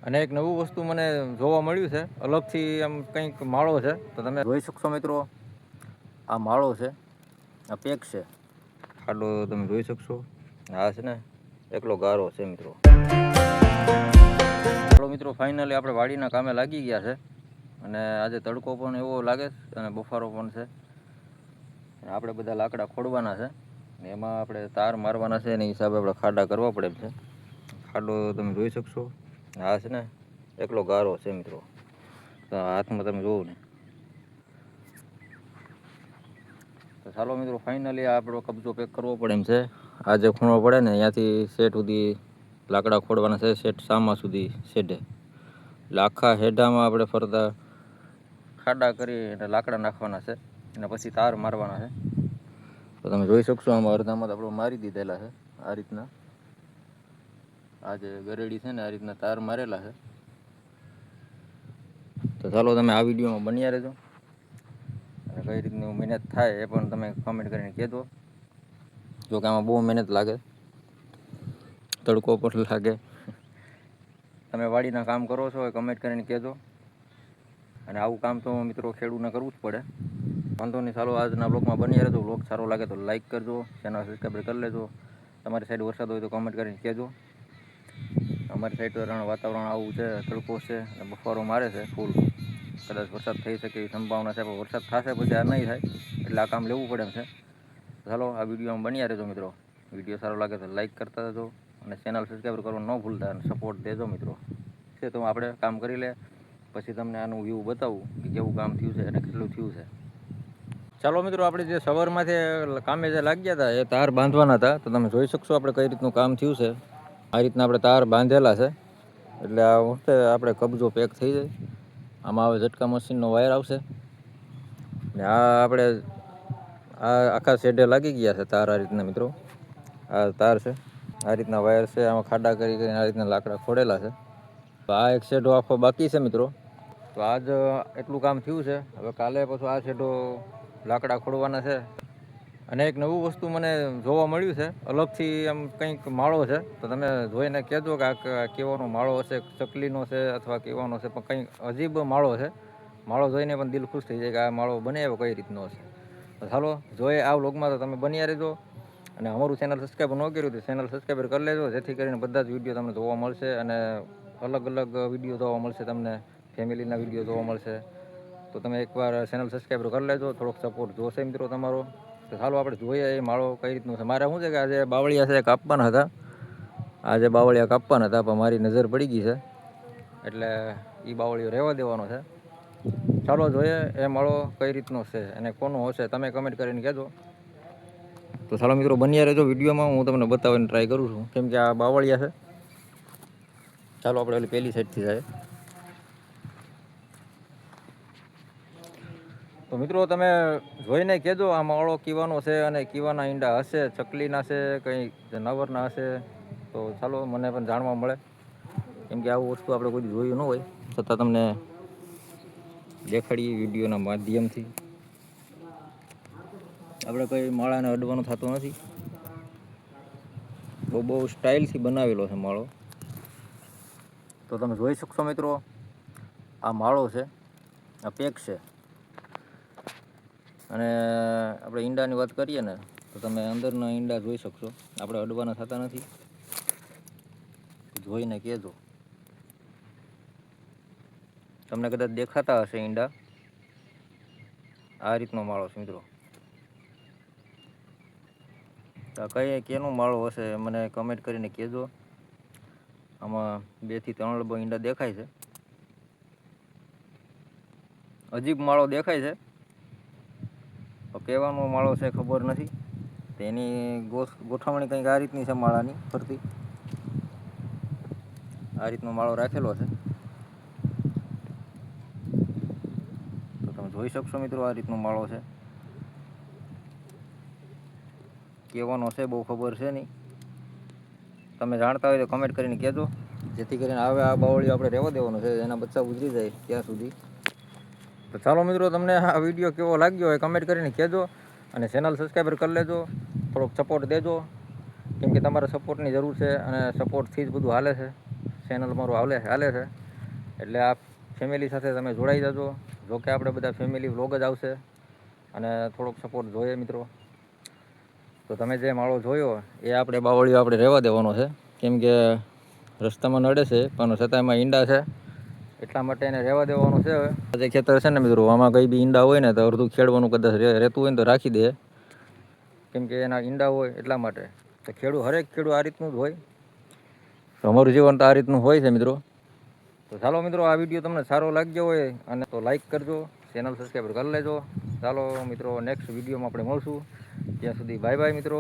અને એક નવું વસ્તુ મને જોવા મળ્યું છે, અલગથી આમ કંઈક માળો છે. તો તમે જોઈ શકશો મિત્રો, આ માળો છે, આ પેક છે. ખાડો તમે જોઈ શકશો, આ છે ને એકલો ગારો છે મિત્રો. ચાલો મિત્રો, ફાઇનલી આપણે વાડીના કામે લાગી ગયા છે. અને આજે તડકો પણ એવો લાગે છે અને બફારો પણ છે. આપણે બધા લાકડા ખોડવાના છે, એમાં આપણે તાર મારવાના છે. એની હિસાબે આપણે ખાડા કરવા પડે છે. ખાડો તમે જોઈ શકશો, આ છે ને એકલો ગારો છે મિત્રો. તો હાથમાં તમે જોવો ને. તો ચાલો મિત્રો, ફાઇનલી આપણો કબજો પેક કરવો પડે એમ છે. આ જે ખૂણો પડે ને અહીંયાથી શેઠ સુધી લાકડા ખોડવાના છે, શેઠ સામા સુધી શેઢે. એટલે આખા હેઢામાં આપણે ફરતા ખાડા કરી અને લાકડા નાખવાના છે, અને પછી તાર મારવાના છે. તો તમે જોઈ શકશો, આમાં અડધામાં આપણે મારી દીધેલા છે આ રીતના. આ જે ગરેડી છે ને, આ રીતના તાર મારેલા છે. તો ચાલો તમે આ વિડીયોમાં બન્યા રહેજો, અને કઈ રીતની મહેનત થાય એ પણ તમે કમેન્ટ કરીને કહેજો. જો કે આમાં બહુ મહેનત લાગે, તડકો પણ લાગે. તમે વાડીના કામ કરો છો એ કમેન્ટ કરીને કહેજો. અને આવું કામ તો મિત્રો ખેડૂતને કરવું જ પડે. વાંધો નહીં, ચાલો આજના બ્લોગમાં બની રહેજો. બ્લોગ સારો લાગે તો લાઇક કરજો, ચેનલ સબસ્ક્રાઈબ કરી લેજો. તમારી સાઈડ વરસાદ હોય તો કમેન્ટ કરીને કહેજો. અમારી સાઈડ વાતાવરણ આવું છે, તડકો છે અને બફારો મારે છે ફૂલ. કદાચ વરસાદ થઈ શકે એવી સંભાવના છે, પણ વરસાદ થશે પછી આ નહીં થાય, એટલે આ કામ લેવું પડે એમ છે. ચાલો આ વિડીયોમાં બન્યા રહેજો મિત્રો. વિડીયો સારો લાગે તો લાઇક કરતા રહેજો, અને ચેનલ સબસ્ક્રાઈબ કરવાનું ન ભૂલતા, અને સપોર્ટ દેજો મિત્રો. છે તો આપણે કામ કરી લે, પછી તમને આનું વ્યૂ બતાવું કે કેવું કામ થયું છે અને કેટલું થયું છે. ચાલો મિત્રો, આપણે જે સવારમાંથી કામે જે લાગ્યા હતા એ તાર બાંધવાના હતા. તો તમે જોઈ શકશો આપણે કઈ રીતનું કામ થયું છે. આ રીતના આપણે તાર બાંધેલા છે, એટલે આ વખતે આપણે કબજો પેક થઈ જાય. આમાં હવે ઝટકા મશીનનો વાયર આવશે, ને આ આપણે આ આખા શેઢે લાગી ગયા છે તાર. આ રીતના મિત્રો આ તાર છે, આ રીતના વાયર છે. આમાં ખાડા કરી કરીને આ રીતના લાકડા ખોડેલા છે. તો આ એક શેઢો આખો બાકી છે મિત્રો. તો આજ એટલું કામ થયું છે. હવે કાલે પાછું આ શેઢો લાકડા ખોડવાના છે. અને એક નવું વસ્તુ મને જોવા મળ્યું છે, અલગથી આમ કંઈક માળો છે. તો તમે જોઈને કહેજો કે આ કેવાનો માળો હશે, ચકલીનો છે અથવા કેવાનો છે, પણ કંઈક અજીબ માળો છે. માળો જોઈને પણ દિલ ખુશ થઈ જાય કે આ માળો બને એવો કઈ રીતનો હશે. તો ચાલો જોઈએ આ વ્લોગમાં. તો તમે બન્યા રહેજો, અને અમારું ચેનલ સબસ્ક્રાઈબ ન કર્યું તો ચેનલ સબસ્ક્રાઈબર કરી લેજો, જેથી કરીને બધા જ વિડીયો તમને જોવા મળશે. અને અલગ અલગ વિડીયો જોવા મળશે તમને, ફેમિલીના વિડીયો જોવા મળશે. તો તમે એકવાર ચેનલ સબસ્ક્રાઈબર કરી લેજો, થોડોક સપોર્ટ જોશે મિત્રો તમારો. તો ચાલો આપણે જોઈએ એ માળો કઈ રીતનું છે. મારે શું છે કે આજે બાવળિયા છે કાપવાના હતા. આજે બાવળિયા કાપવાના હતા, પણ મારી નજર પડી ગઈ છે, એટલે એ બાવળિયો રહેવા દેવાનો છે. ચાલો જોઈએ એ માળો કઈ રીતનો છે અને કોનો હશે, તમે કમેન્ટ કરીને કહેજો. તો ચાલો મિત્રો, બન્યા રહેજો વિડીયોમાં. હું તમને બતાવવાની ટ્રાય કરું છું, કેમ કે આ બાવળિયા છે. ચાલો આપણે ઓલી પહેલી સાઈડથી જાય. તો મિત્રો તમે જોઈને કહેજો આ માળો કીવાનો છે, અને કીવાના ઈંડા હશે, ચકલીના છે, કંઈ જનાવરના હશે. તો ચાલો મને પણ જાણવા મળે, કેમ કે આવું વસ્તુ આપણે કોઈ જોયું ન હોય, છતાં તમને દેખાડીએ વિડીયોના માધ્યમથી. આપણે કંઈ માળાને અડવાનું થતું નથી. બહુ સ્ટાઇલથી બનાવેલો છે માળો. તો તમે જોઈ શકશો મિત્રો, આ માળો છે, આ પેક છે. અને આપણે ઈંડાની વાત કરીએ ને, તો તમે અંદરના ઈંડા જોઈ શકશો. આપણે અડવાના થતા નથી, જોઈને કહેજો. તમને કદાચ દેખાતા હશે ઈંડા. આ રીતનો માળો છે મિત્રો. કઈ કેનો માળો હશે મને કમેન્ટ કરીને કહેજો. આમાં 2 થી 3 લગભગ ઈંડા દેખાય છે. અજીબ માળો દેખાય છે, કહેવાનો માળો છે ખબર નથી. તેની ગોઠવણી કંઈક આ રીતની છે માળાની ફરતી. આ રીતનો માળો રાખેલો છે. તો તમે જોઈ શકશો મિત્રો, આ રીતનો માળો છે. કહેવાનો છે બહુ ખબર છે નહીં. તમે જાણતા હોય તો કમેન્ટ કરીને કહેજો, જેથી કરીને હવે આ બાવળીઓ આપણે રહેવા દેવાનો છે, એના બચ્ચા ઉતરી જાય ત્યાં સુધી. તો ચાલો મિત્રો, તમને આ વિડીયો કેવો લાગ્યો હોય કમેન્ટ કરીને કહેજો, અને ચેનલ સબસ્ક્રાઈબર કરી લેજો, થોડોક સપોર્ટ દેજો, કેમ કે તમારા સપોર્ટની જરૂર છે, અને સપોર્ટથી જ બધું હાલે છે. ચેનલ મારું હાલે છે, એટલે આ ફેમિલી સાથે તમે જોડાઈ જજો. જોકે આપણે બધા ફેમિલી વ્લોગ જ આવશે અને થોડોક સપોર્ટ જોઈએ મિત્રો. તો તમે જે માળો જોયો એ આપણે બાવળીઓ આપણે રહેવા દેવાનો છે, કેમ કે રસ્તામાં નડે છે પણ છતાં એમાં ઈંડા છે, એટલા માટે એને રહેવા દેવાનું છે. હવે જે ખેતર છે ને મિત્રો, આમાં કંઈ બી ઈંડા હોય ને તો અડધું ખેડવાનું કદાચ રહેતું હોય ને તો રાખી દે, કેમ કે એના ઈંડા હોય એટલા માટે. તો હરેક ખેડૂત આ રીતનું જ હોય. તો અમારું જીવન તો આ રીતનું હોય છે મિત્રો. તો ચાલો મિત્રો, આ વિડીયો તમને સારો લાગ્યો હોય અને તો લાઈક કરજો, ચેનલ સબસ્ક્રાઈબર કરી લેજો. ચાલો મિત્રો, નેક્સ્ટ વિડીયોમાં આપણે મળશું. ત્યાં સુધી બાય બાય મિત્રો.